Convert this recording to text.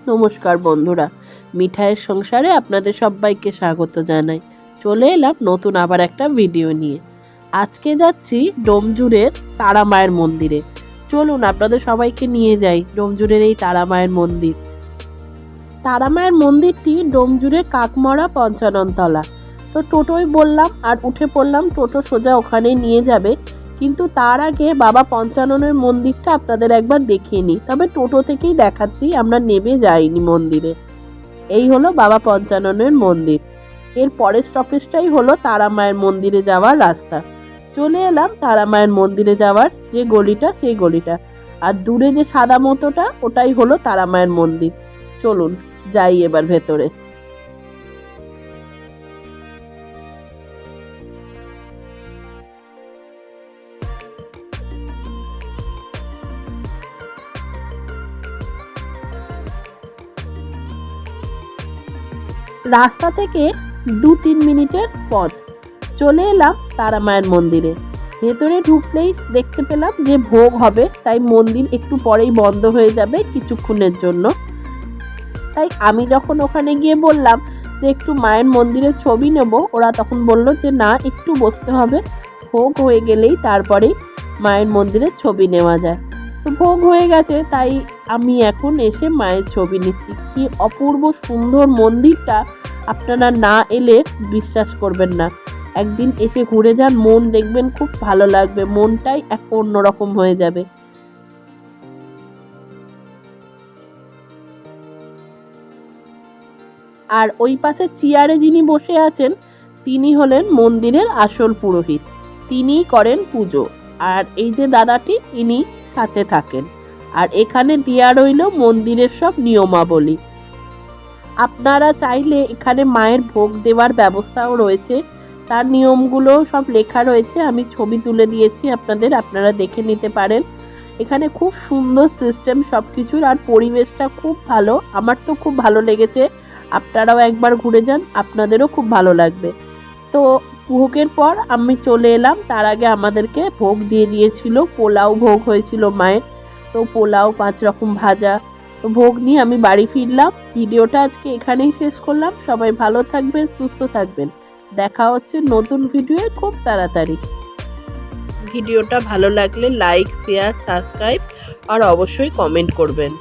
নমস্কার বন্ধুরা, মিঠাইয়ের সংসারে আপনাদের সবাইকে স্বাগত জানাই। চলে এলাম নতুন আবার একটা ভিডিও নিয়ে। আজকে যাচ্ছি ডোমজুড়ের তারা মায়ের মন্দিরে। চলুন আপনাদের সবাইকে নিয়ে যাই ডোমজুড়ের এই তারা মায়ের মন্দির। তারা মায়ের মন্দিরটি ডোমজুড়ের কাকমরা পঞ্চাননতলা। তো টোটোয় বললাম আর উঠে পড়লাম, টোটো সোজা ওখানেই নিয়ে যাবে। কিন্তু তার আগে বাবা পঞ্চাননের মন্দিরটা আপনাদের একবার দেখিয়ে নিই। তবে টোটো থেকেই দেখাচ্ছি, আমরা নেমে যাইনি মন্দিরে। এই হলো বাবা পঞ্চাননের মন্দির। এর পরের স্টপেজটাই হলো তারা মায়ের মন্দিরে যাওয়ার রাস্তা। চলে এলাম তারা মায়ের মন্দিরে যাওয়ার যে গলিটা, সেই গলিটা। আর দূরে যে সাদা মতোটা, ওটাই হলো তারা মায়ের মন্দির। চলুন যাই এবার ভেতরে। রাস্তা থেকে 2-3 মিনিটের পথ। চলে এলাম তারা মায়ের মন্দিরে। ভেতরে ঢুকলেই দেখতে পেলাম যে ভোগ হবে, তাই মন্দির একটু পরেই বন্ধ হয়ে যাবে কিছুক্ষণের জন্য। তাই আমি যখন ওখানে গিয়ে বললাম যে একটু মায়ের মন্দিরের ছবি নেব, ওরা তখন বলল যে না, একটু বসতে হবে, ভোগ হয়ে গেলেই তারপরেই মায়ের মন্দিরের ছবি নেওয়া যায়। তো ভোগ হয়ে গেছে, তাই আমি এখন এসে মায়ের ছবি নিচ্ছি। কি অপূর্ব সুন্দর মন্দিরটা, আপনারা না এলে বিশ্বাস করবেন না। একদিন এসে ঘুরে যান, মন দেখবেন খুব ভালো লাগবে, মনটাই এক অন্যরকম হয়ে যাবে। আর ওই পাশে চেয়ারে যিনি বসে আছেন, তিনি হলেন মন্দিরের আসল পুরোহিত। তিনিই করেন পুজো। আর এই যে দাদাটি, ইনি সাথে থাকেন। আর এখানে দেয়া রইল মন্দিরের সব নিয়মাবলী। আপনারা চাইলে এখানে মায়ের ভোগ দেওয়ার ব্যবস্থাও রয়েছে, তার নিয়মগুলো সব লেখা রয়েছে। আমি ছবি তুলে দিয়েছি আপনাদের, আপনারা দেখে নিতে পারেন। এখানে খুব সুন্দর সিস্টেম সব কিছুর, আর পরিবেশটা খুব ভালো। আমার তো খুব ভালো লেগেছে। আপনারাও একবার ঘুরে যান, আপনাদেরও খুব ভালো লাগবে। তো ভোগের পর আমি চলে এলাম। তার আগে আমাদেরকে ভোগ দিয়ে দিয়েছিল, পোলাও ভোগ হয়েছিল মায়ের। তো পোলাও, 5 রকম ভাজা। তো ভোগ নিয়ে আমি বাড়ি ফিরলাম। ভিডিওটা আজকে এখানেই শেষ করলাম। সবাই ভালো থাকবেন, সুস্থ থাকবেন। দেখা হচ্ছে নতুন ভিডিওয়ে খুব তাড়াতাড়ি। ভিডিওটা ভালো লাগলে লাইক, শেয়ার, সাবস্ক্রাইব আর অবশ্যই কমেন্ট করবেন।